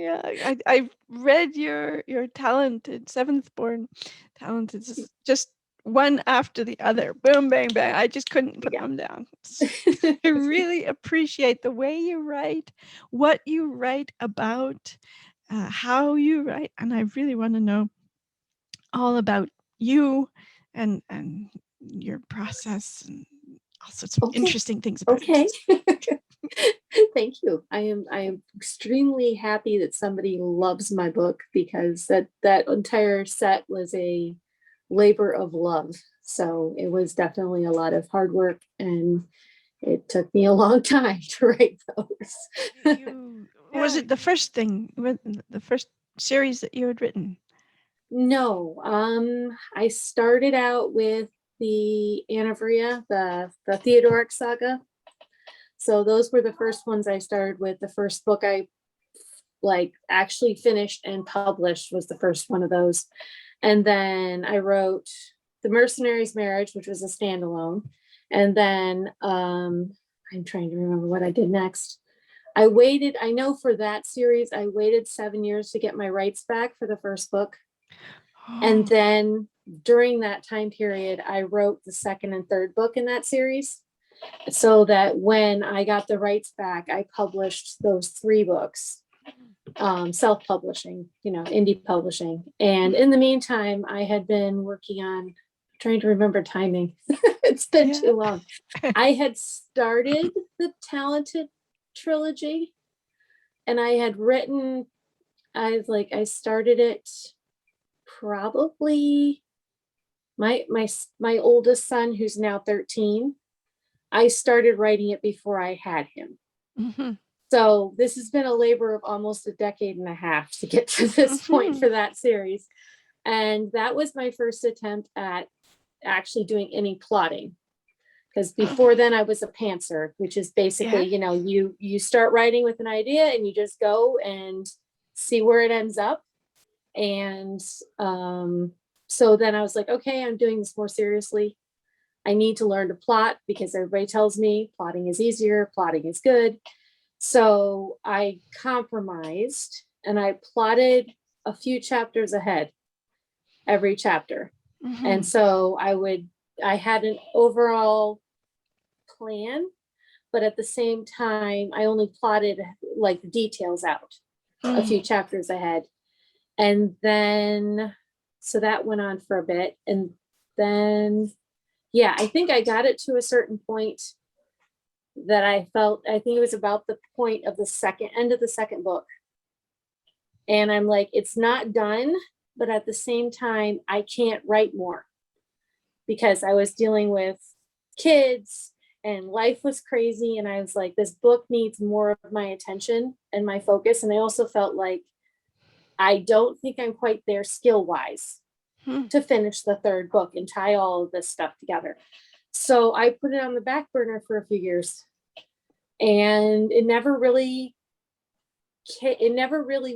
Yeah, I read your Talented, Seventh Born Talented, just one after the other. Boom, bang, bang. I just couldn't put Yeah. them down. I really appreciate the way you write, what you write about, how you write, and I really want to know all about you and your process and all sorts of Okay. interesting things about it. Okay. Thank you. I am extremely happy that somebody loves my book, because that entire set was a labor of love. So it was definitely a lot of hard work, and it took me a long time to write those. You was it the first thing, the first series that you had written? No, I started out with the Anavria, the Theodoric saga. So those were the first ones I started with. The first book I like actually finished and published was the first one of those. And then I wrote the Mercenaries Marriage, which was a standalone. And then I'm trying to remember what I did next. I know for that series, I waited 7 years to get my rights back for the first book. And Oh, then during that time period, I wrote the second and third book in that series, so that when I got the rights back, I published those three books, self-publishing, indie publishing. And in the meantime, I had been working on trying to remember timing. It's been yeah. too long. I had started the Talented trilogy, and I had written, I started it probably my oldest son, who's now 13. I started writing it before I had him. Mhm. So this has been a labor of almost a decade and a half to get to this point Mhm. for that series. And that was my first attempt at actually doing any plotting. Because before then I was a pantser, which is basically, Yeah. you start writing with an idea and you just go and see where it ends up. And so then I was like, okay, I'm doing this more seriously. I need to learn to plot, because everybody tells me plotting is easier, plotting is good. So I compromised and I plotted a few chapters ahead every chapter. And Mhm. so I had an overall plan, but at the same time, I only plotted like the details out a Mm. few chapters ahead. And then, so that went on for a bit. And then, yeah, I think I got it to a certain point that I think it was about the point of the second end of the second book. And I'm like, it's not done, but at the same time, I can't write more, because I was dealing with kids and life was crazy. And I was like, this book needs more of my attention and my focus. And I also felt like I don't think I'm quite there skill wise Hmm. to finish the third book and tie all of this stuff together. So I put it on the back burner for a few years, and it never really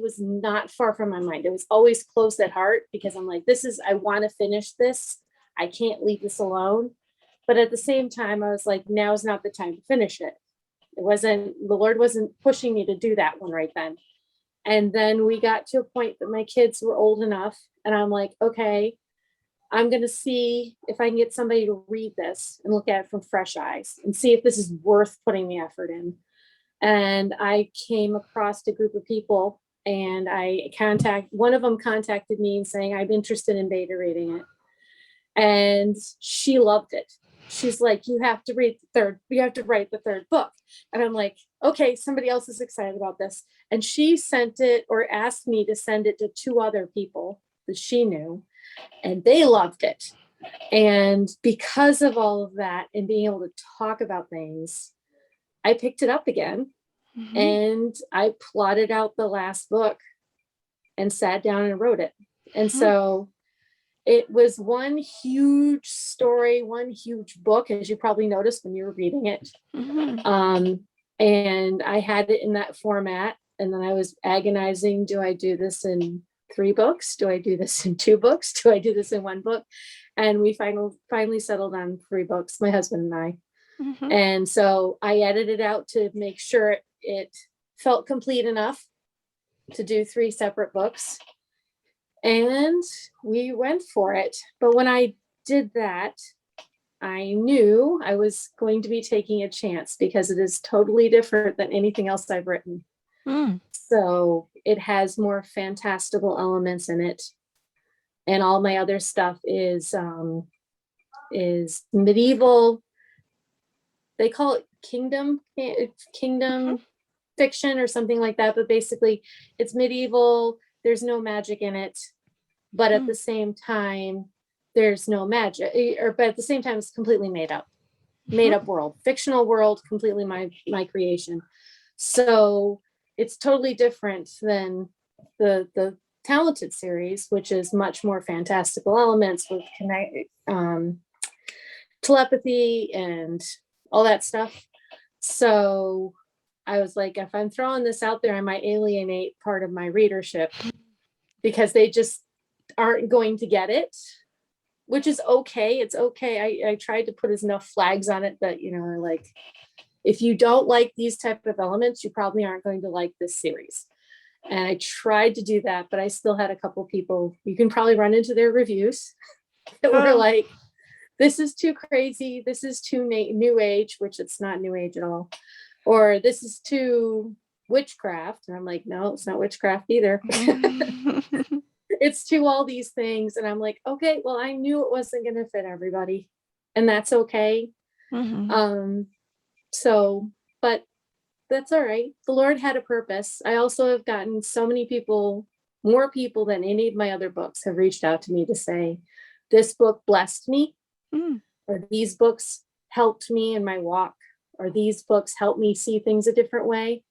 was not far from my mind. It was always close at heart, because I'm like, I want to finish this. I can't leave this alone. But at the same time, I was like, now's not the time to finish it. The Lord wasn't pushing me to do that one right then. And then we got to a point that my kids were old enough, and I'm like, okay, I'm going to see if I can get somebody to read this and look at it from fresh eyes and see if this is worth putting the effort in. And I came across a group of people, and one of them contacted me and saying, I'm interested in beta reading it. And she loved it. She's like, you have to write the third book. And I'm like, okay, somebody else is excited about this. And she sent it, or asked me to send it to two other people that she knew, and they loved it. And because of all of that and being able to talk about things, I picked it up again, Mhm. and I plotted out the last book and sat down and wrote it. And Mhm. so it was one huge story, one huge book, as you probably noticed when you were reading it. Mhm. Um, and I had it in that format. And then I was agonizing, do I do this in 3 books? Do I do this in 2 books? Do I do this in 1 book? And we finally settled on 3 books, my husband and I. Mhm. And so I edited it out to make sure it felt complete enough. to do 3 separate books, and we went for it. But when I did that, I knew I was going to be taking a chance because it is totally different than anything else I've written. Mm. So it has more fantastical elements in it, and all my other stuff is medieval. They call it kingdom fiction or something like that, but basically it's medieval. There's no magic in it, but at the same time there's no magic, but at the same time it's completely made up world, fictional world, completely my creation. So it's totally different than the Talented series, which is much more fantastical elements with telepathy and all that stuff. So I was like, if I'm throwing this out there, I might alienate part of my readership because they just aren't going to get it, which is okay. It's okay. I tried to put enough flags on it that, like, if you don't like these type of elements, you probably aren't going to like this series. And I tried to do that, but I still had a couple people, you can probably run into their reviews that were like, this is too crazy. This is too new age, which it's not new age at all. Or this is too witchcraft. And I'm like, no, it's not witchcraft either. It's too all these things. And I'm like, okay, well, I knew it wasn't going to fit everybody. And that's okay. So, but that's all right. The Lord had a purpose. I also have gotten so many people, more people than any of my other books have reached out to me to say, this book blessed me, or these books helped me in my walk, or these books helped me see things a different way.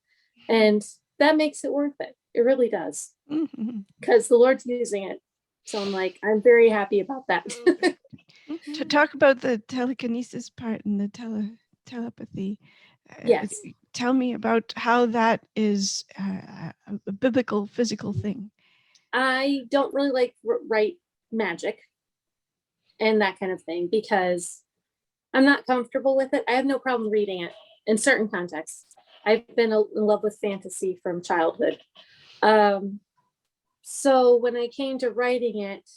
And that makes it worth it. It really does. Because the Lord's using it. So I'm like, I'm very happy about that. To talk about the telekinesis part and the telepathy, yes. Tell me about how that is a biblical, physical thing. I don't really like write magic and that kind of thing because I'm not comfortable with it. I have no problem reading it in certain contexts. I've been in love with fantasy from childhood. So when I came to writing it,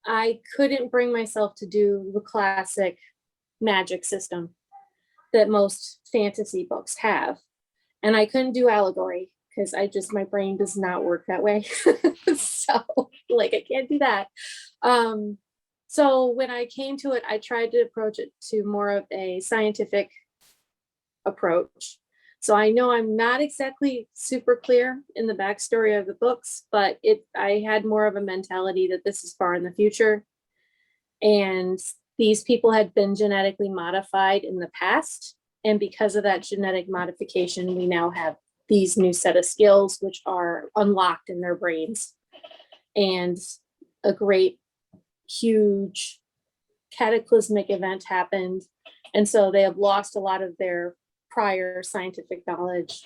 I couldn't bring myself to do the classic magic system that most fantasy books have. And I couldn't do allegory because my brain does not work that way. So like, I can't do that. So when I came to it, I tried to approach it to more of a scientific approach. So I know I'm not exactly super clear in the backstory of the books, but I had more of a mentality that this is far in the future. And these people had been genetically modified in the past. And because of that genetic modification, we now have these new set of skills, which are unlocked in their brains. And a great, huge cataclysmic event happened. And so they have lost a lot of their prior scientific knowledge.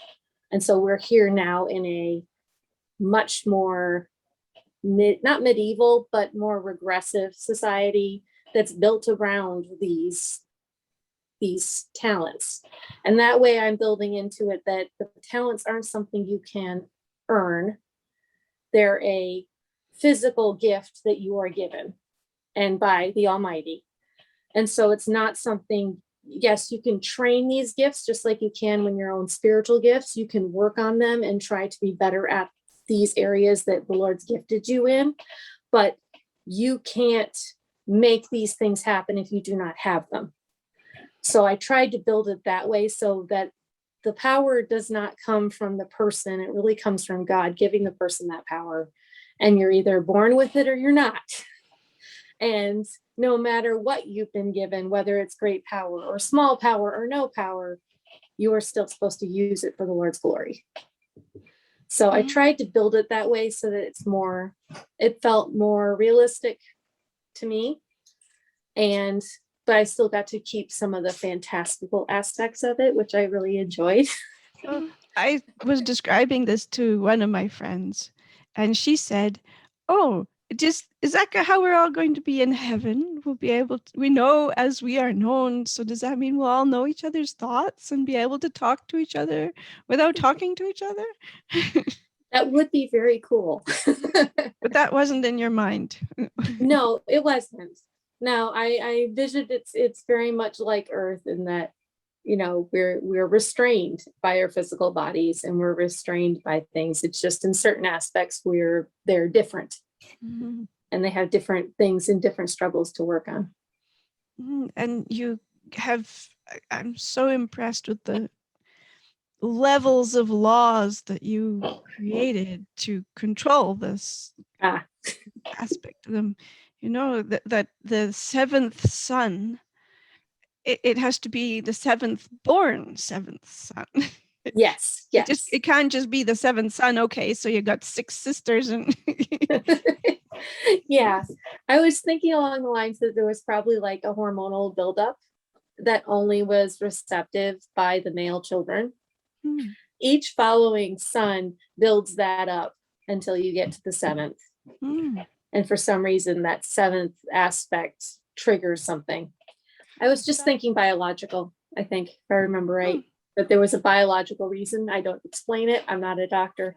And so we're here now in a much more, not medieval, but more regressive society that's built around these talents. And that way I'm building into it that the talents aren't something you can earn. They're a physical gift that you are given and by the Almighty. And so it's not something, yes, you can train these gifts just like you can when your own spiritual gifts. You can work on them and try to be better at these areas that the Lord's gifted you in, but you can't make these things happen if you do not have them. So I tried to build it that way so that the power does not come from the person. It really comes from God giving the person that power. And you're either born with it or you're not. And no matter what you've been given, whether it's great power or small power or no power, you are still supposed to use it for the Lord's glory. So I tried to build it that way so that it felt more realistic to me. But I still got to keep some of the fantastical aspects of it, which I really enjoyed. I was describing this to one of my friends, and she said, "Oh, is that how we're all going to be in heaven? We'll be able to, we know as we are known. So does that mean we'll all know each other's thoughts and be able to talk to each other without talking to each other?" That would be very cool. But that wasn't in your mind. No, it wasn't. No, I envisioned it's very much like Earth in that, we're restrained by our physical bodies and we're restrained by things. It's just in certain aspects they're different Mhm. and they have different things and different struggles to work on. And you have, I'm so impressed with the levels of laws that you created to control this Ah, aspect of them. That the seventh son, it has to be the seventh born seventh son. yes, It yes. can't just be the seventh son. Okay, so you got six sisters and Yeah, I was thinking along the lines that there was probably like a hormonal buildup that only was receptive by the male children. Hmm. Each following son builds that up until you get to the seventh. Hmm. And for some reason, that seventh aspect triggers something. I was just thinking biological, I think, if I remember right, that there was a biological reason. I don't explain it. I'm not a doctor.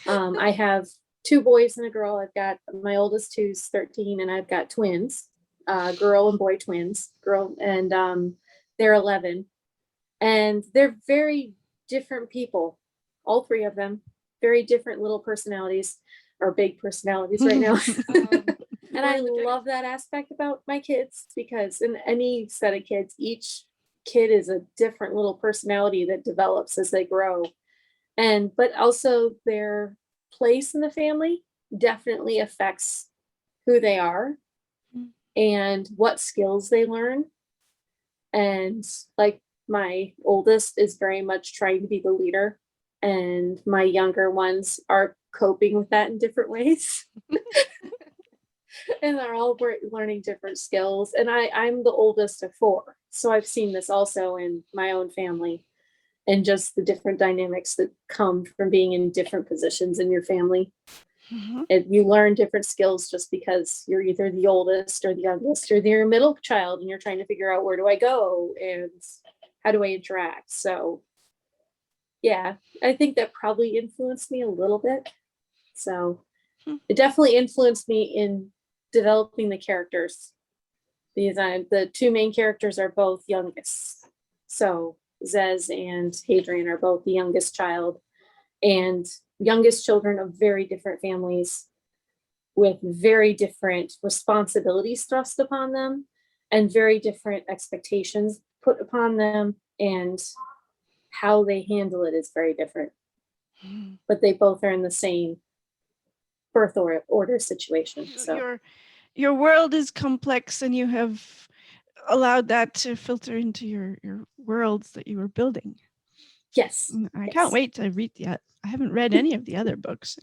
I have two boys and a girl. I've got my oldest who's 13, and I've got twins, girl and boy twins, girl, and they're 11. And they're very different people, all three of them, very different little personalities or big personalities right now. And I love that aspect about my kids because in any set of kids, each kid is a different little personality that develops as they grow. But also their place in the family definitely affects who they are and what skills they learn. And like my oldest is very much trying to be the leader, and my younger ones are coping with that in different ways. And they're all learning different skills. And I'm the oldest of four. So I've seen this also in my own family and just the different dynamics that come from being in different positions in your family. Mhm. And you learn different skills just because you're either the oldest or the youngest or the middle child and you're trying to figure out where do I go and how do I interact. So yeah, I think that probably influenced me a little bit. So it definitely influenced me in developing the characters because the two main characters are both youngest. So Zez and Hadrian are both the youngest child and youngest children of very different families with very different responsibilities thrust upon them and very different expectations put upon them, and how they handle it is very different. But they both are in the same birth order situation. So Your world is complex, and you have allowed that to filter into your worlds that you were building. yes, I yes. can't wait to read the. I haven't read any of the other books.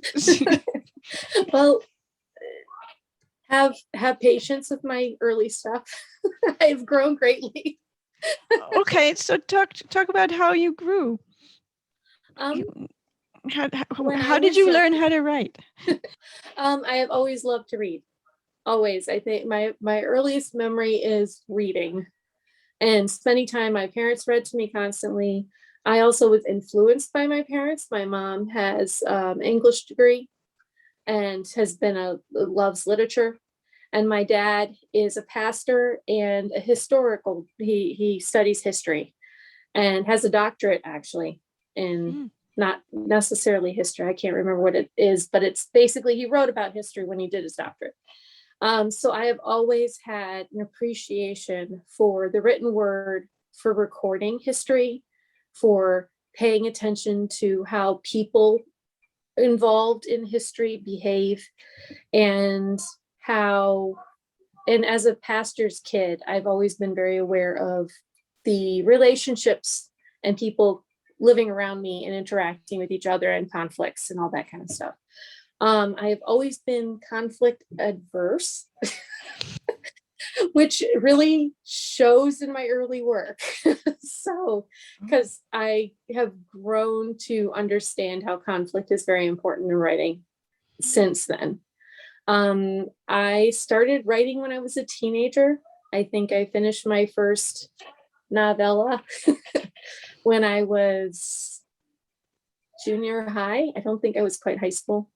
Well, have patience with my early stuff. I've grown greatly. Okay, so talk about how you grew. Um, How, when I how did was you young, learn how to write? I have always loved to read. Always. I think my earliest memory is reading and spending time. My parents read to me constantly. I also was influenced by my parents. My mom has English degree and has been loves literature. And my dad is a pastor and a historical. He studies history and has a doctorate actually in not necessarily history. I can't remember what it is, but it's basically he wrote about history when he did his doctorate. So I have always had an appreciation for the written word, for recording history, for paying attention to how people involved in history behave, and how, and as a pastor's kid, I've always been very aware of the relationships and people living around me and interacting with each other and conflicts and all that kind of stuff. I have always been conflict adverse, which really shows in my early work. So, because I have grown to understand how conflict is very important in writing since then. I started writing when I was a teenager. I think I finished my first novella when I was junior high. I don't think I was quite high school.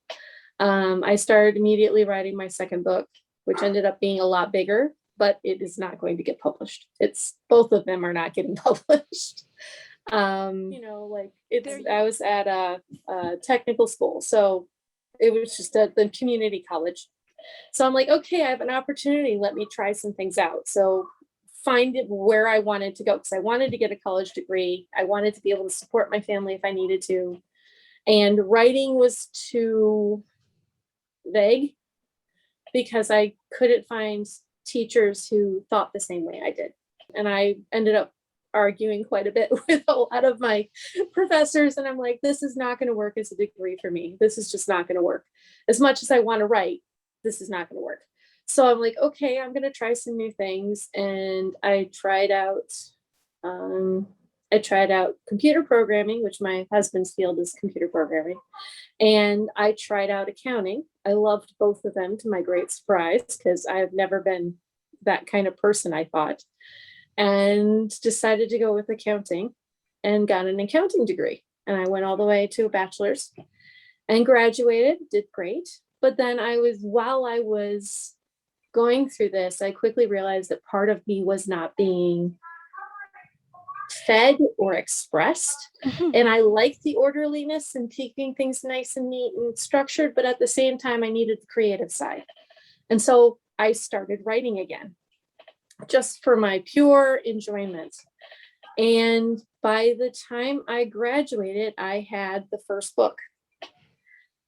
I started immediately writing my second book, which ended up being a lot bigger, but it is not going to get published. It's both of them are not getting published. Like I was at a technical school, so it was just at the community college. So I'm like, okay, I have an opportunity. Let me try some things out. So find it where I wanted to go, because I wanted to get a college degree. I wanted to be able to support my family if I needed to. And writing was too vague because I couldn't find teachers who thought the same way I did. And I ended up arguing quite a bit with a lot of my professors. And I'm like, this is not going to work as a degree for me. This is just not going to work. As much as I want to write, this is not going to work. So I'm like, okay, I'm going to try some new things. And I tried out computer programming, which my husband's field is computer programming. And I tried out accounting. I loved both of them, to my great surprise, because I have never been that kind of person, I thought, and decided to go with accounting and got an accounting degree. And I went all the way to a bachelor's and graduated, did great. But then while I was going through this, I quickly realized that part of me was not being fed or expressed. And I liked the orderliness and keeping things nice and neat and structured, but at the same time, I needed the creative side. And so I started writing again, just for my pure enjoyment. And by the time I graduated, I had the first book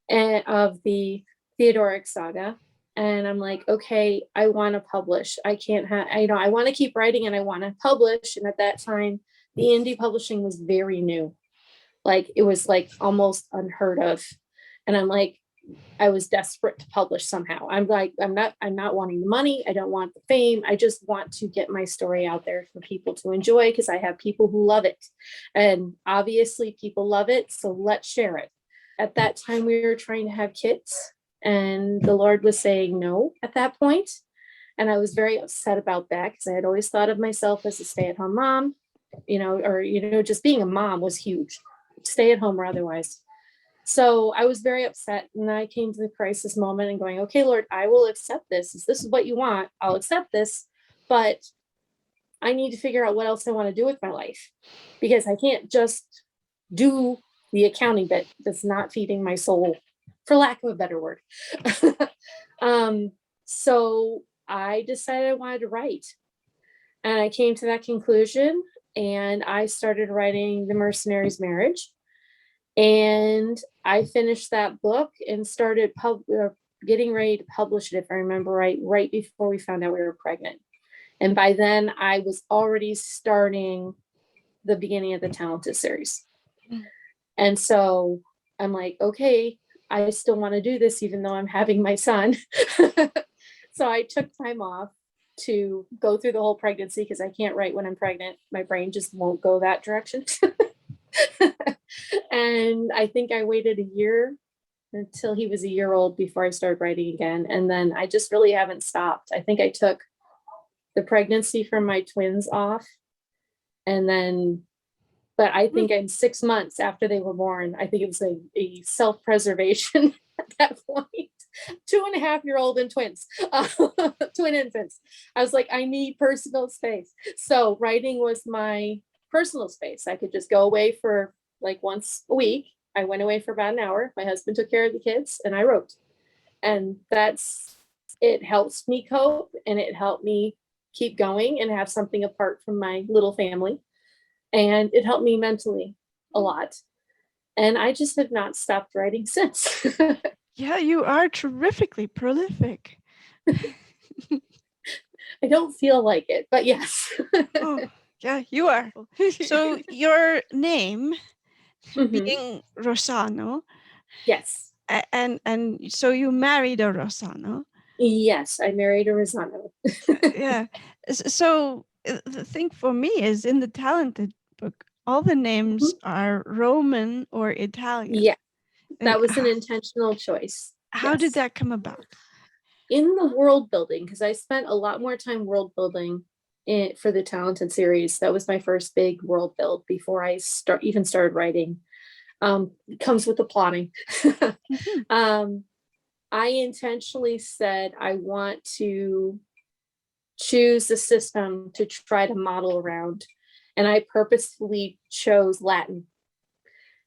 of the Theodoric saga. And I'm like, okay, I want to publish. I can't have, I want to keep writing and I want to publish. And at that time, the indie publishing was very new. Like it was like almost unheard of. And I'm like, I was desperate to publish somehow. I'm like, I'm not wanting the money. I don't want the fame. I just want to get my story out there for people to enjoy, because I have people who love it. And obviously people love it. So let's share it. At that time, we were trying to have kids, and the Lord was saying no at that point. And I was very upset about that, because I had always thought of myself as a stay-at-home mom, just being a mom was huge, stay at home or otherwise. So I was very upset, and I came to the crisis moment and going, okay, Lord, I will accept this. If this is what you want, I'll accept this, but I need to figure out what else I want to do with my life, because I can't just do the accounting bit that's not feeding my soul, for lack of a better word. So I decided I wanted to write, and I came to that conclusion, and I started writing The Mercenaries Marriage. And I finished that book and started getting ready to publish it, if I remember right before we found out we were pregnant. And by then I was already starting the beginning of the Talented series. And so I'm like, okay, I still want to do this, even though I'm having my son. So I took time off to go through the whole pregnancy, because I can't write when I'm pregnant. My brain just won't go that direction. And I think I waited a year until he was a year old before I started writing again. And then I just really haven't stopped. I think I took the pregnancy from my twins off. And then, but I think in 6 months after they were born, I think it was a self-preservation at that point. 2.5-year-old and twins, twin infants. I was like, I need personal space. So writing was my personal space. I could just go away for like once a week. I went away for about an hour. My husband took care of the kids and I wrote. And it helps me cope, and it helped me keep going and have something apart from my little family. And it helped me mentally a lot. And I just have not stopped writing since. Yeah, you are terrifically prolific. I don't feel like it, but yes. Oh, yeah, you are. So your name being Rossano, Yes. and so you married a Rossano. Yes, I married a Rossano. Yeah. So the thing for me is, in the Talented book, all the names are Roman or Italian. Yeah, that was an intentional choice. How did that come about? In the world building, because I spent a lot more time world building for the Talented series. That was my first big world build before I even started writing. It comes with the plotting. Mhm. I intentionally said I want to choose a system to try to model around. And I purposefully chose Latin.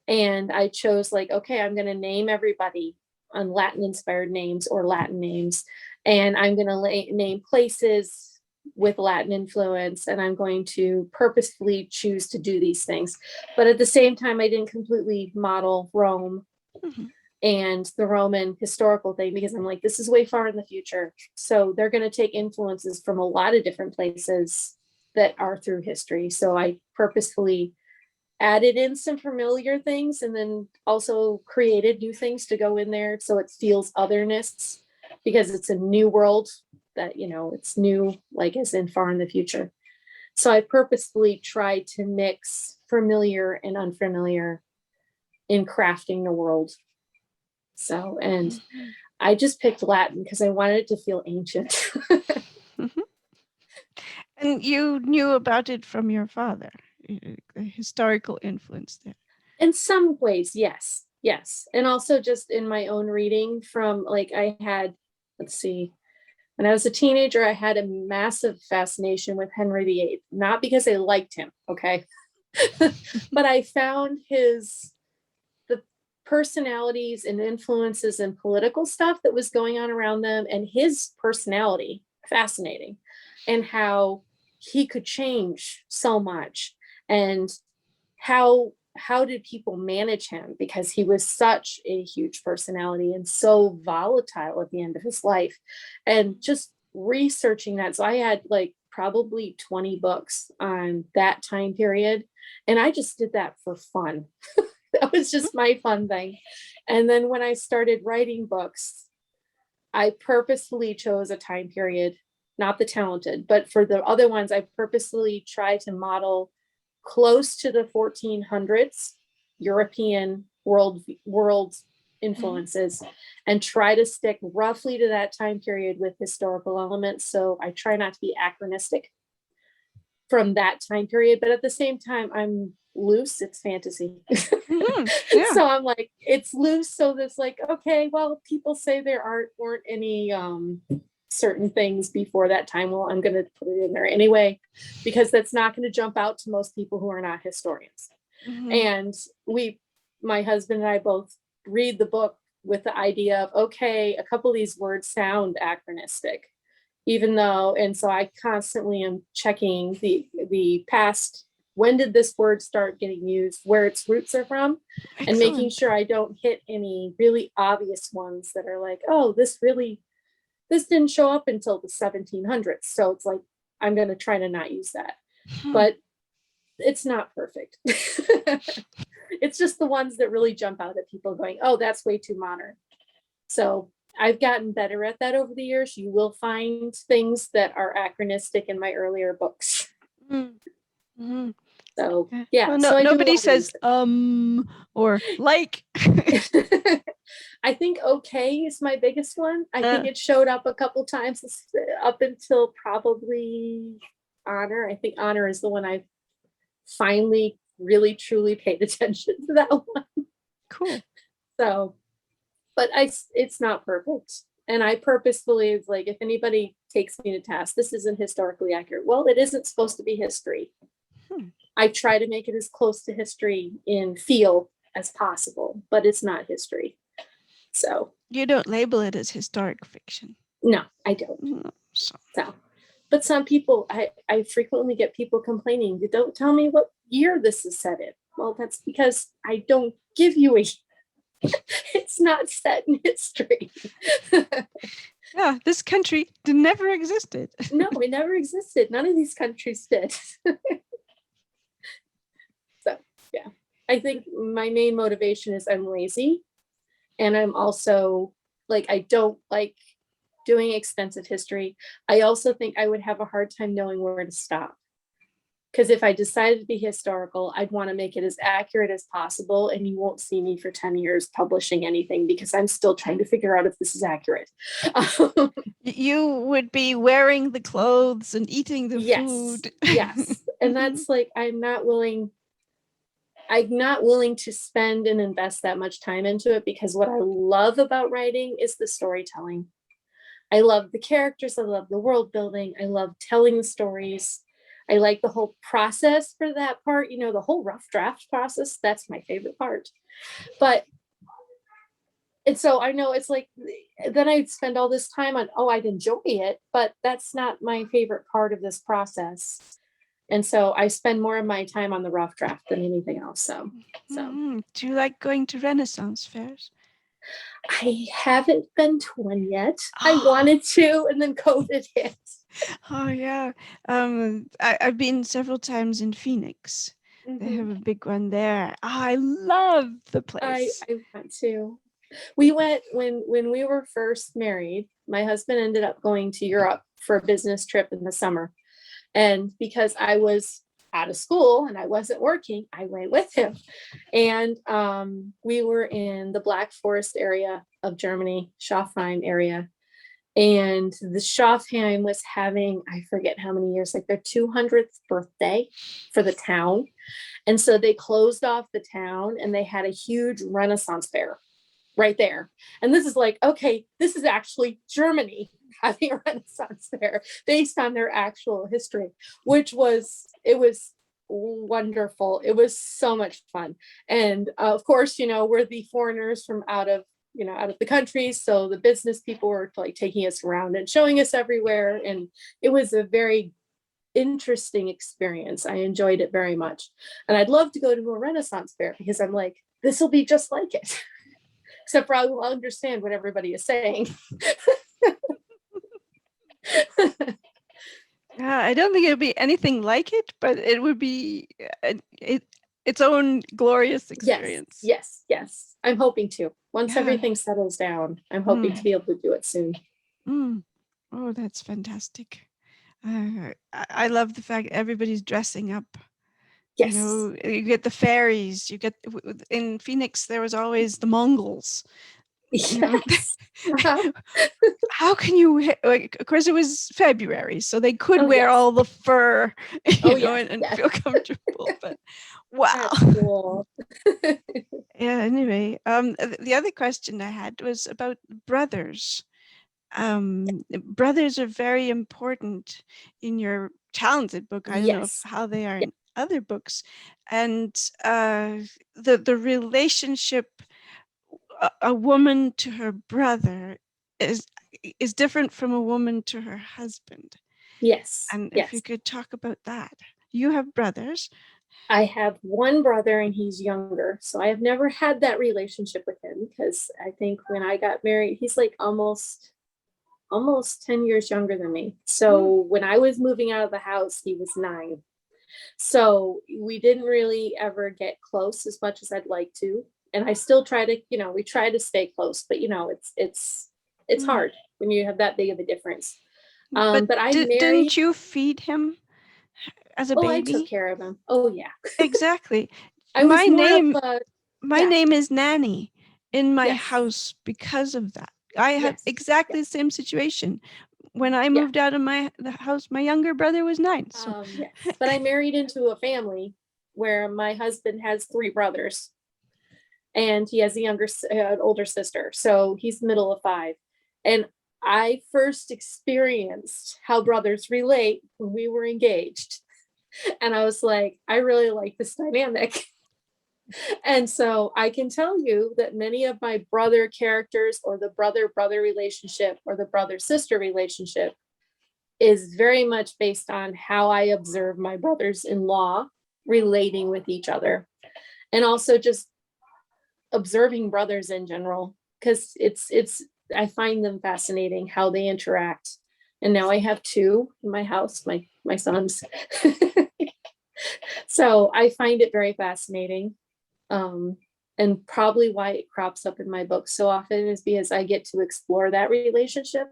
And I chose like, okay, I'm going to name everybody on Latin inspired names or Latin names. And I'm going to name places with Latin influence. And I'm going to purposefully choose to do these things. But at the same time, I didn't completely model Rome Mhm. and the Roman historical thing because I'm like, this is way far in the future. So they're going to take influences from a lot of different places that are through history. So I purposefully added in some familiar things and then also created new things to go in there so it feels otherness because it's a new world that, you know, it's new, like as in far in the future. So I purposefully tried to mix familiar and unfamiliar in crafting the world. So, and Mhm. I just picked Latin because I wanted it to feel ancient. Mhm. And you knew about it from your father, the historical influence there. In some ways, yes. Yes. And also just in my own reading from like I had, let's see, when I was a teenager, I had a massive fascination with Henry VIII, not because I liked him, okay? But I found the personalities and influences and political stuff that was going on around them and his personality fascinating and how he could change so much and how did people manage him because he was such a huge personality and so volatile at the end of his life and just researching that. So I had like probably 20 books on that time period and I just did that for fun. That was just my fun thing. And then when I started writing books, I purposefully chose a time period, not the talented, but for the other ones, I purposely tried to model close to the 1400s European world Mhm. influences and try to stick roughly to that time period with historical elements. So I try not to be anachronistic from that time period, but at the same time, I'm loose. It's fantasy. Mhm. Yeah. So I'm like, it's loose. So that's like, okay, well, people say there weren't any certain things before that time. Well, I'm going to put it in there anyway, because that's not going to jump out to most people who are not historians. Mhm. And my husband and I both read the book with the idea of, okay, a couple of these words sound anachronistic even though, and so I constantly am checking the past. When did this word start getting used? Where its roots are from, and making Excellent. sure I don't hit any really obvious ones that are like, oh, this didn't show up until the 1700s. So it's like I'm going to try to not use that, Hmm. but it's not perfect. It's just the ones that really jump out at people going, oh, that's way too modern. So I've gotten better at that over the years. You will find things that are anachronistic in my earlier books. Mhm. So Yeah. yeah, Well, no, so I do a nobody lot of says research. or like. I think okay is my biggest one. I think uh, it showed up a couple times up until probably honor. I think honor is the one I finally really truly paid attention to that one. cool. So, but it's not perfect. And I purposefully, it's like, if anybody takes me to task, this isn't historically accurate. Well, it isn't supposed to be history. Hmm. I try to make it as close to history in feel as possible, but it's not history. So, You don't label it as historic fiction. no, I don't. No. So. So, but some people, I frequently get people complaining, you don't tell me what year this is set in. Well, that's because I don't give you a, it's not set in history. Yeah, this country never existed. No, it never existed. None of these countries did. So, yeah, I think my main motivation is I'm lazy and I'm also like, I don't like doing extensive history. I also think I would have a hard time knowing where to stop. Because if I decided to be historical, I'd want to make it as accurate as possible. And you won't see me for 10 years publishing anything because I'm still trying to figure out if this is accurate. You would be wearing the clothes and eating the Yes, food. yes. And that's like, I'm not willing. I'm not willing to spend and invest that much time into it, because what I love about writing is the storytelling. I love the characters. I love the world building. I love telling the stories. I like the whole process for that part, the whole rough draft process. That's my favorite part. But and so I know it's like, then I'd spend all this time on, I'd enjoy it, but that's not my favorite part of this process. And so I spend more of my time on the rough draft than anything else. So Do you like going to Renaissance fairs? I haven't been to one yet. I Oh, wanted to, and then COVID hit. oh yeah. I've been several times in Phoenix. They have a big one there. Oh, I love the place. I went to. We went when we were first married. My husband ended up going to Europe for a business trip in the summer. And because I was out of school and I wasn't working, I went with him. And we were in the Black Forest area of Germany, Schaffheim area. And the Schaffheim was having, I forget how many years, like their 200th birthday for the town. And so they closed off the town and they had a huge Renaissance fair right there. And this is like, okay, this is actually Germany having a Renaissance fair based on their actual history, it was wonderful. It was so much fun. And of course, we're the foreigners from out of the country. So the business people were like taking us around and showing us everywhere. And it was a very interesting experience. I enjoyed it very much. And I'd love to go to a Renaissance fair, because I'm like, this will be just like it. Except for I will understand what everybody is saying. Yeah, I don't think it would be anything like it, but it would be its own glorious experience. Yes. I'm hoping to. Once Yeah. everything settles down, I'm hoping to be able to do it soon. Oh, that's fantastic. I love the fact everybody's dressing up. Yes. You get the fairies. You get in Phoenix. There was always the Mongols. Yes. How can you? Of course, it was February, so they could wear all the fur, and feel comfortable. But wow. That's cool. Yeah. Anyway, the other question I had was about brothers. Brothers are very important in your talented book. I don't know how they are in other books, and the relationship a woman to her brother is different from a woman to her husband. Yes. And if you could talk about that. You have brothers. I have one brother and he's younger. So I have never had that relationship with him, because I think when I got married, he's like almost 10 years younger than me. So when I was moving out of the house, he was 9. So we didn't really ever get close as much as I'd like to. And I still try to, we try to stay close, but it's hard when you have that big of a difference. But I didn't you feed him as a baby? I took care of him. Oh yeah. Exactly. My name is Nanny in my house because of that. I had exactly the same situation. When I moved out of the house, my younger brother was 9. So. But I married into a family where my husband has 3 brothers, and he has an older sister. So he's the middle of 5. And I first experienced how brothers relate when we were engaged. And I was like, I really like this dynamic. And so I can tell you that many of my brother characters, or the brother-brother relationship, or the brother-sister relationship, is very much based on how I observe my brothers-in-law relating with each other. And also just observing brothers in general, because I find them fascinating how they interact. And now I have 2 in my house, my sons. So I find it very fascinating. And probably why it crops up in my book so often is because I get to explore that relationship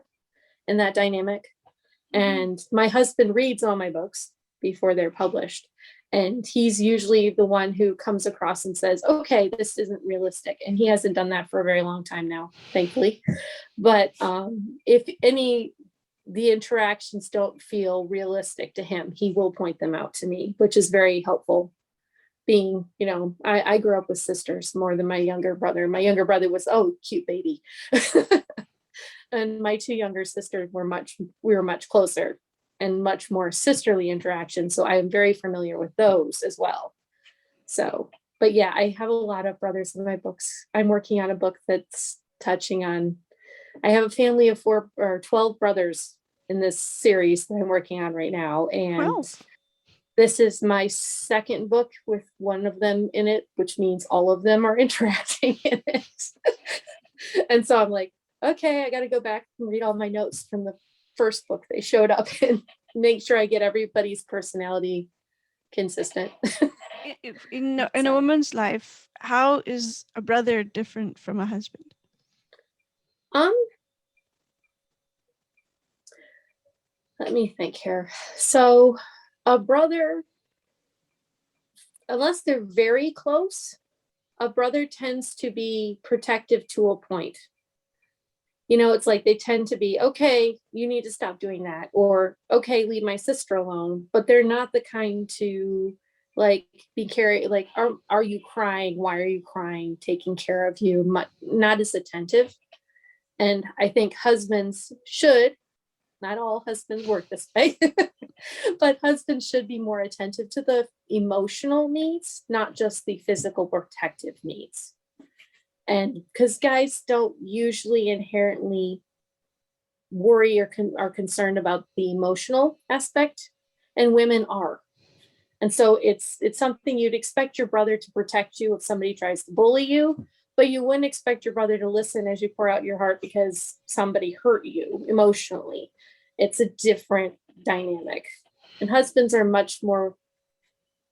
and that dynamic. And my husband reads all my books before they're published. And he's usually the one who comes across and says, okay, this isn't realistic. And he hasn't done that for a very long time now, thankfully. But if the interactions don't feel realistic to him, he will point them out to me, which is very helpful. being, I grew up with sisters more than my younger brother. My younger brother was, oh, cute baby. And my two younger sisters we were much closer and much more sisterly interaction. So I am very familiar with those as well. So, but yeah, I have a lot of brothers in my books. I'm working on a book that's touching on, I have a family of 12 brothers in this series that I'm working on right now. And 12. this is my second book with one of them in it, which means all of them are interacting in it. And so I'm like, okay, I got to go back and read all my notes from the first book they showed up and make sure I get everybody's personality consistent. In a woman's life, how is a brother different from a husband? Let me think here. So a brother, unless they're very close, a brother tends to be protective to a point. It's like they tend to be, okay, you need to stop doing that, or okay, leave my sister alone. But they're not the kind to like be carried, like, are you crying? Why are you crying? Taking care of you, not as attentive. And I think husbands should, not all husbands work this way, but husbands should be more attentive to the emotional needs, not just the physical protective needs. And because guys don't usually inherently worry or are concerned about the emotional aspect, and women are. And so it's something you'd expect your brother to protect you if somebody tries to bully you, but you wouldn't expect your brother to listen as you pour out your heart because somebody hurt you emotionally. It's a different dynamic. And husbands are much more,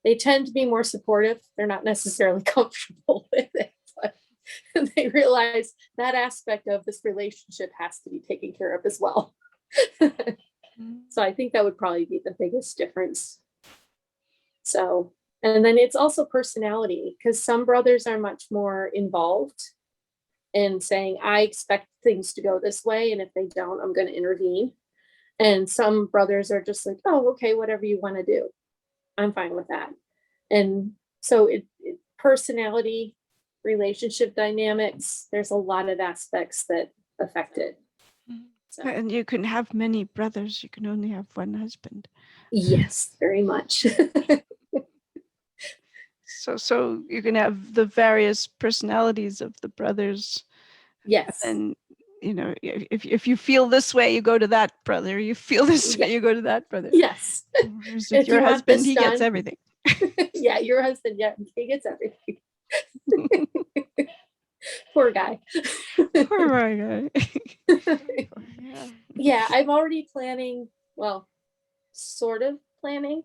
they tend to be more supportive. They're not necessarily comfortable with it, but they realize that aspect of this relationship has to be taken care of as well. So I think that would probably be the biggest difference. So, and then it's also personality, because some brothers are much more involved in saying, I expect things to go this way, and if they don't, I'm going to intervene. And some brothers are just like, oh, okay, whatever you want to do, I'm fine with that. And so personality, relationship dynamics, there's a lot of aspects that affect it. So. And you can have many brothers, you can only have one husband. Yes, very much. So you can have the various personalities of the brothers. Yes. And if you feel this way, you go to that brother. You feel this way, you go to that brother. Yes. Whereas with your husband, he gets everything. Yeah, your husband, yeah, he gets everything. Poor guy. Poor guy. Yeah, I'm already planning, well, sort of planning.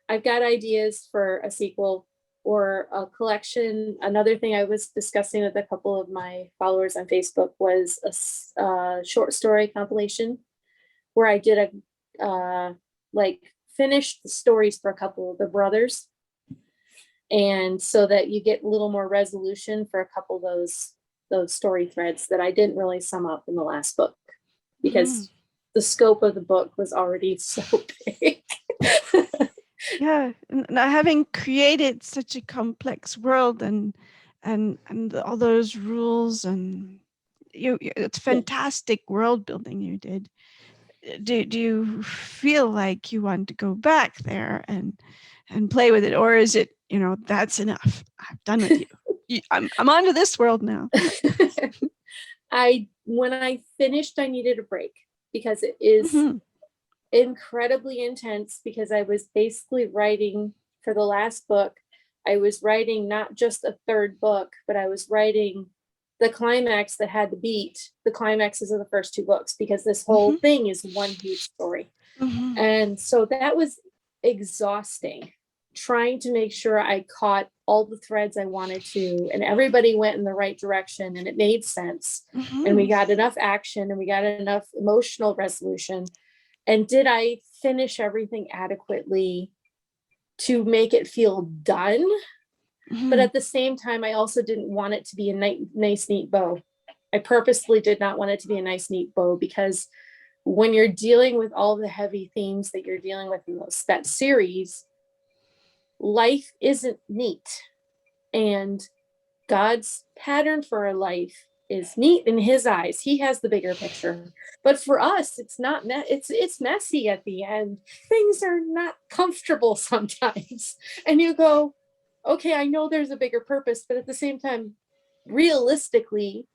I've got ideas for a sequel or a collection. Another thing I was discussing with a couple of my followers on Facebook was a short story compilation where I did finished the stories for a couple of the brothers. And so that you get a little more resolution for a couple of those story threads that I didn't really sum up in the last book, because the scope of the book was already so big. Yeah, and having created such a complex world and all those rules, and it's fantastic world building you did. Do you feel like you want to go back there and play with it, or is it, that's enough, I've done with you, I'm on to this world now? When I finished, I needed a break because it is incredibly intense, because I was basically writing for the last book. I was writing not just a third book, but I was writing the climax that had to beat the climaxes of the first two books, because this whole thing is one huge story. And so that was exhausting, trying to make sure I caught all the threads I wanted to, and everybody went in the right direction and it made sense. And we got enough action and we got enough emotional resolution. And did I finish everything adequately to make it feel done? But at the same time, I also didn't want it to be a nice, neat bow. I purposely did not want it to be a nice, neat bow, because when you're dealing with all the heavy themes that you're dealing with in that series, life isn't neat, and God's pattern for our life is neat in his eyes. He has the bigger picture. But for us, it's not it's messy at the end. Things are not comfortable sometimes. And you go, okay, I know there's a bigger purpose, but at the same time, realistically,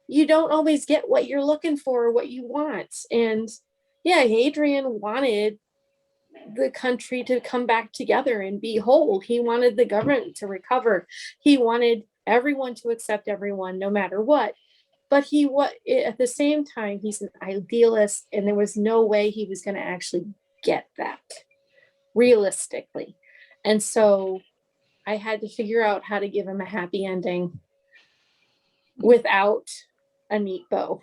you don't always get what you're looking for or what you want. And yeah, Adrian wanted the country to come back together and be whole. He wanted the government to recover. He wanted everyone to accept everyone no matter what. But at the same time, he's an idealist, and there was no way he was going to actually get that realistically. And so I had to figure out how to give him a happy ending without a neat bow.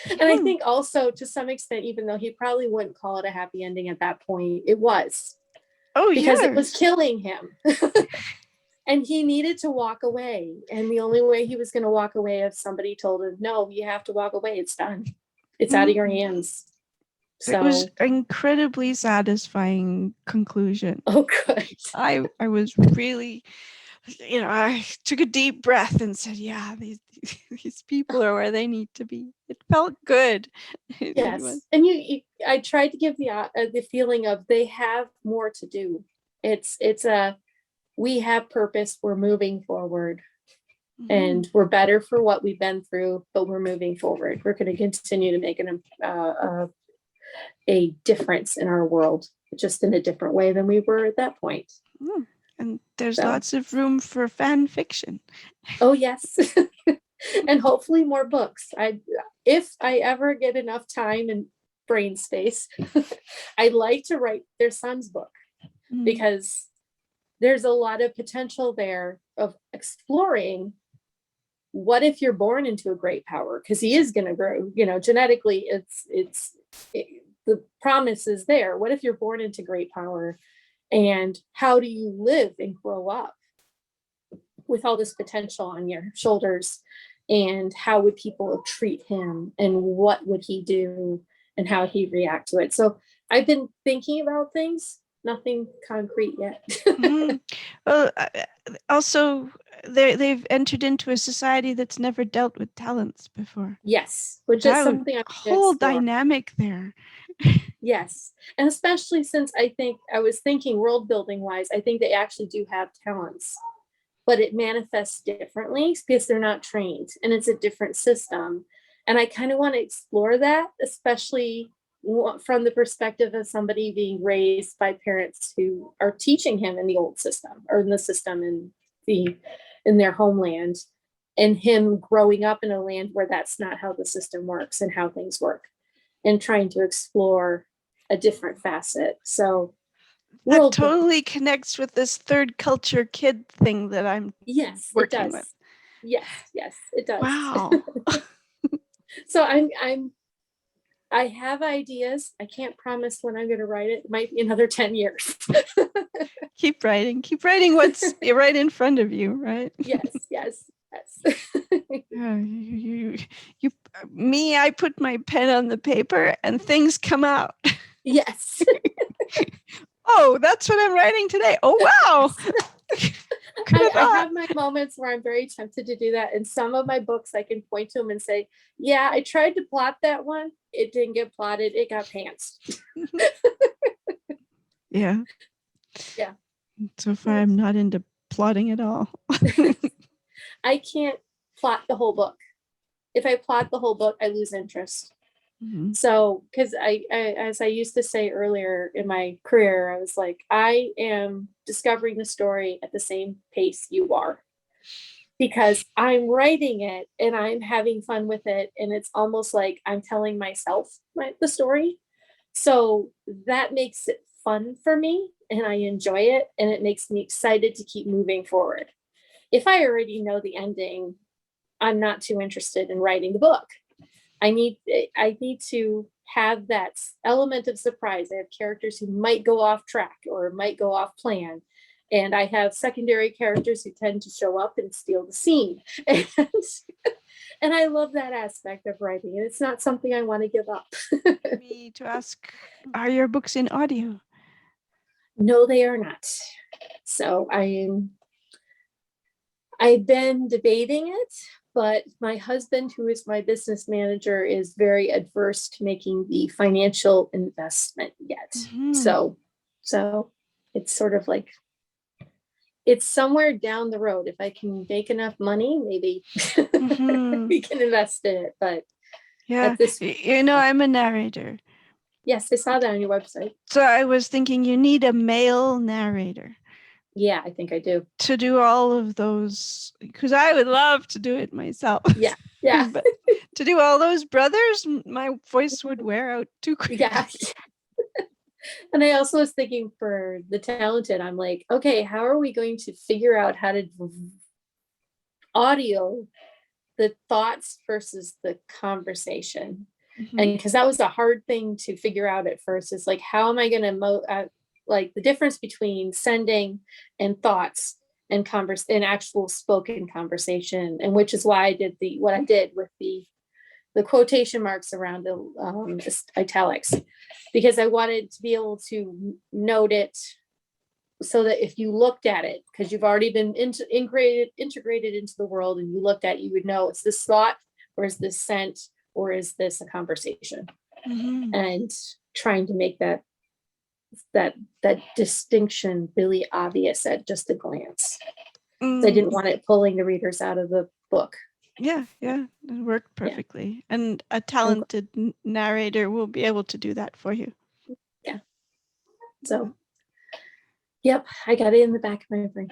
And I think also, to some extent, even though he probably wouldn't call it a happy ending at that point, it was. Because it was killing him. And he needed to walk away. And the only way he was going to walk away if somebody told him, no, you have to walk away. It's done. It's out of your hands. So, it was an incredibly satisfying conclusion. Oh, good. I was really, I took a deep breath and said, yeah, these people are where they need to be. It felt good. Yes. And I tried to give the feeling of they have more to do. We have purpose. We're moving forward. And we're better for what we've been through, but we're moving forward. We're going to continue to make a difference in our world, just in a different way than we were at that point. And there's lots of room for fan fiction. Oh, yes. And hopefully more books. If I ever get enough time and brain space, I'd like to write their son's book, because there's a lot of potential there of exploring what if you're born into a great power, because he is going to grow, genetically, the promise is there. What if you're born into great power, and how do you live and grow up with all this potential on your shoulders? And how would people treat him, and what would he do, and how he'd react to it? So I've been thinking about things, nothing concrete yet. Well, also, they've entered into a society that's never dealt with talents before. Yes, which is something I'm whole dynamic there. Yes, and especially since I was thinking world building wise, I think they actually do have talents, but it manifests differently because they're not trained, and it's a different system. And I kind of want to explore that, especially from the perspective of somebody being raised by parents who are teaching him in the old system, or in the system in their homeland, and him growing up in a land where that's not how the system works and how things work, and trying to explore a different facet. So that totally connects with this third culture kid thing that I'm working with. Yes, it does. Wow. So I have ideas. I can't promise when I'm going to write it. It might be another 10 years. Keep writing what's right in front of you, right? Yes. I put my pen on the paper and things come out. Yes. Oh, that's what I'm writing today. Oh, wow. I have my moments where I'm very tempted to do that. And some of my books, I can point to them and say, yeah, I tried to plot that one. It didn't get plotted. It got pantsed. Yeah. So far, I'm not into plotting at all. I can't plot the whole book. If I plot the whole book, I lose interest. So, because as I used to say earlier in my career, I was like, I am discovering the story at the same pace you are, because I'm writing it and I'm having fun with it. And it's almost like I'm telling myself the story. So that makes it fun for me, and I enjoy it, and it makes me excited to keep moving forward. If I already know the ending, I'm not too interested in writing the book. I need to have that element of surprise. I have characters who might go off track or might go off plan. And I have secondary characters who tend to show up and steal the scene. And I love that aspect of writing. And it's not something I want to give up. Me to ask, are your books in audio? No, they are not. So I've been debating it, but my husband, who is my business manager, is very adverse to making the financial investment yet. Mhm. So it's sort of like it's somewhere down the road. If I can make enough money, maybe Mhm. we can invest in it. But Yeah. at this, I'm a narrator. yes, I saw that on your website. So I was thinking you need a male narrator Yeah, I think I do. to do all of those, because I would love to do it myself. Yeah, yeah, But to do all those brothers, my voice would wear out too yeah. quickly. And I also was thinking for the talented, I'm like, okay, how are we going to figure out how to audio the thoughts versus the conversation? Mhm. And because that was a hard thing to figure out at first, is like, how am I going to like the difference between sending and thoughts and actual spoken conversation, and which is why I did what I did with the quotation marks around the italics, because I wanted to be able to note it so that if you looked at it, because you've already been integrated into the world, and you looked at it, you would know, is this thought, or is this sent, or is this a conversation? Mhm. And trying to make that distinction really obvious at just a glance. So I didn't want it pulling the readers out of the book. Yeah, it worked Yeah. perfectly. And a talented narrator will be able to do that for you. Yeah. So, yep, I got it in the back of my brain.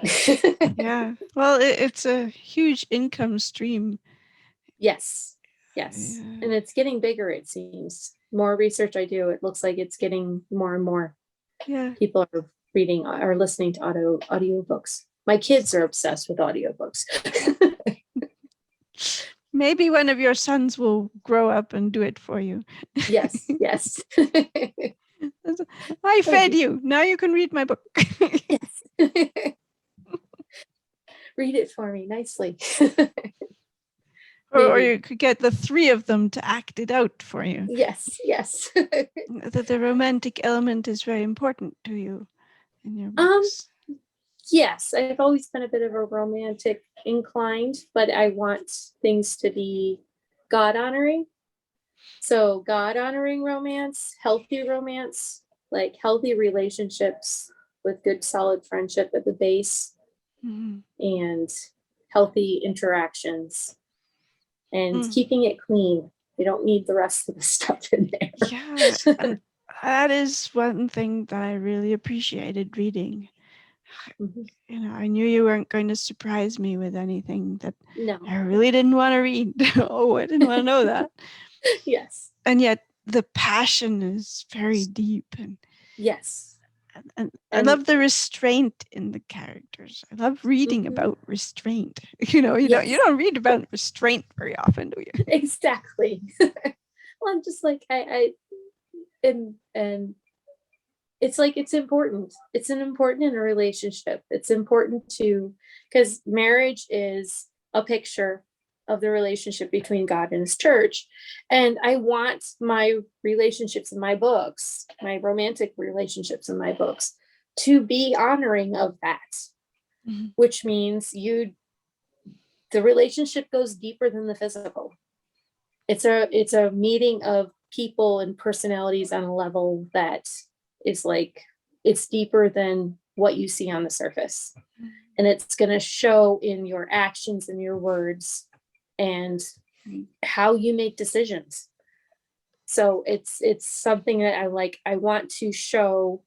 Yeah. Well, it's a huge income stream. Yes. Yes. Yeah. And it's getting bigger, it seems. More research I do, it looks like it's getting more and more. Yeah. People are reading or listening to audiobooks. My kids are obsessed with audiobooks. Maybe one of your sons will grow up and do it for you. Yes, yes. I fed you. Now you can read my book. Yes. Read it for me nicely. Or you could get the three of them to act it out for you. Yes, yes. That the romantic element is very important to you in your books. Yes, I've always been a bit of a romantic inclined, but I want things to be God honoring. So God honoring romance, like healthy relationships with good solid friendship at the base, and healthy interactions, and keeping it clean. You don't need the rest of the stuff in there. Yeah, and that is one thing that I really appreciated reading. I knew you weren't going to surprise me with anything that I really didn't want to read. Oh, I didn't want to know that. Yes. And yet the passion is very deep, and yes. And I love the restraint in the characters. I love reading about restraint. You don't read about restraint very often, do you? Exactly. Well, I'm just like and it's like it's important. It's important in a relationship. It's important because marriage is a picture of the relationship between God and his church. And I want my relationships in my books, my romantic relationships in my books, to be honoring of that, which means the relationship goes deeper than the physical. It's a meeting of people and personalities on a level that is like, it's deeper than what you see on the surface. And it's going to show in your actions and your words and how you make decisions. So it's something that I want to show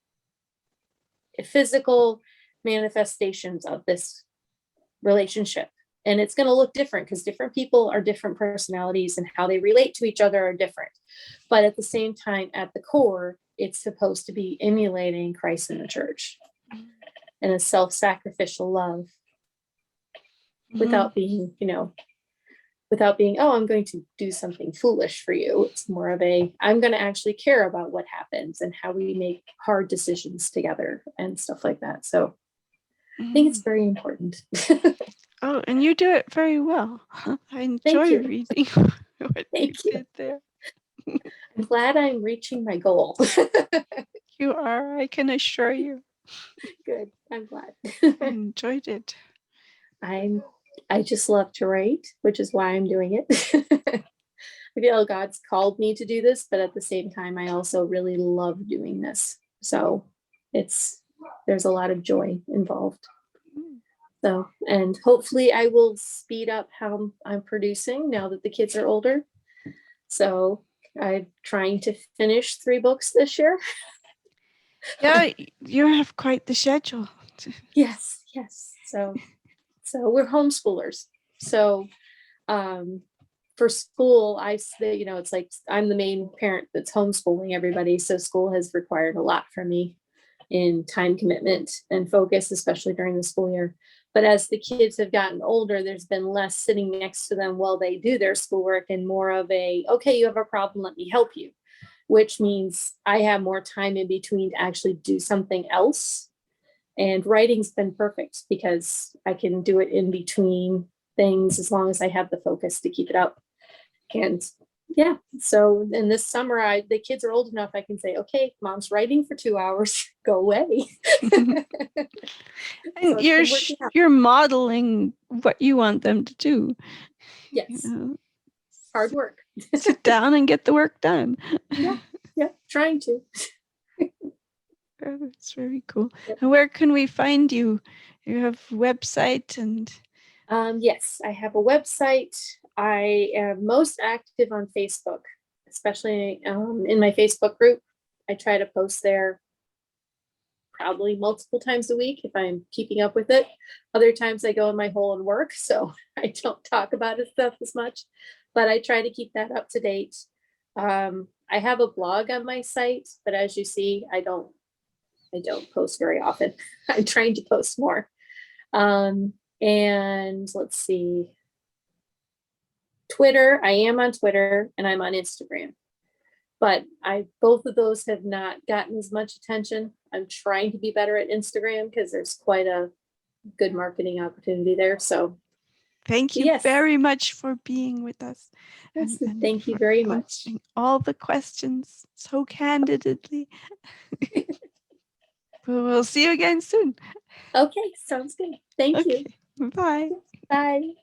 physical manifestations of this relationship. And it's going to look different because different people are different personalities, and how they relate to each other are different. But at the same time, at the core, it's supposed to be emulating Christ in the church and a self-sacrificial love, without being, oh, I'm going to do something foolish for you. It's more of I'm going to actually care about what happens and how we make hard decisions together and stuff like that. So I think it's very important. Oh, and you do it very well. I enjoy reading what you did there. I'm glad I'm reaching my goal. You are, I can assure you. Good. I'm glad. I enjoyed it. I just love to write, which is why I'm doing it. I feel God's called me to do this, but at the same time, I also really love doing this. So there's a lot of joy involved. Mm. So, and hopefully I will speed up how I'm producing now that the kids are older. So I'm trying to finish 3 books this year. Yeah, you have quite the schedule. Yes, yes. So we're homeschoolers. So for school, it's like I'm the main parent that's homeschooling everybody. So school has required a lot from me in time commitment and focus, especially during the school year. But as the kids have gotten older, there's been less sitting next to them while they do their schoolwork and more of a, okay, you have a problem, let me help you, which means I have more time in between to actually do something else. And writing's been perfect because I can do it in between things as long as I have the focus to keep it up. And yeah, so in this summer, the kids are old enough, I can say, okay, mom's writing for 2 hours, go away. And you're modeling what you want them to do. Yes. Hard work. Sit down and get the work done. Yeah, trying to. Oh, that's very cool. Yep. And where can we find you? You have a website and... Yes, I have a website. I am most active on Facebook, especially in my Facebook group. I try to post there probably multiple times a week if I'm keeping up with it. Other times I go in my hole and work, so I don't talk about it stuff as much, but I try to keep that up to date. I have a blog on my site, but as you see, I don't post very often. I'm trying to post more. And let's see, Twitter, I am on Twitter and I'm on Instagram, but both of those have not gotten as much attention. I'm trying to be better at Instagram because there's quite a good marketing opportunity there. So thank you very much for being with us. Yes, and thank you very much. All the questions so candidly. We'll see you again soon. Okay, sounds good. Thank you. Bye. Bye.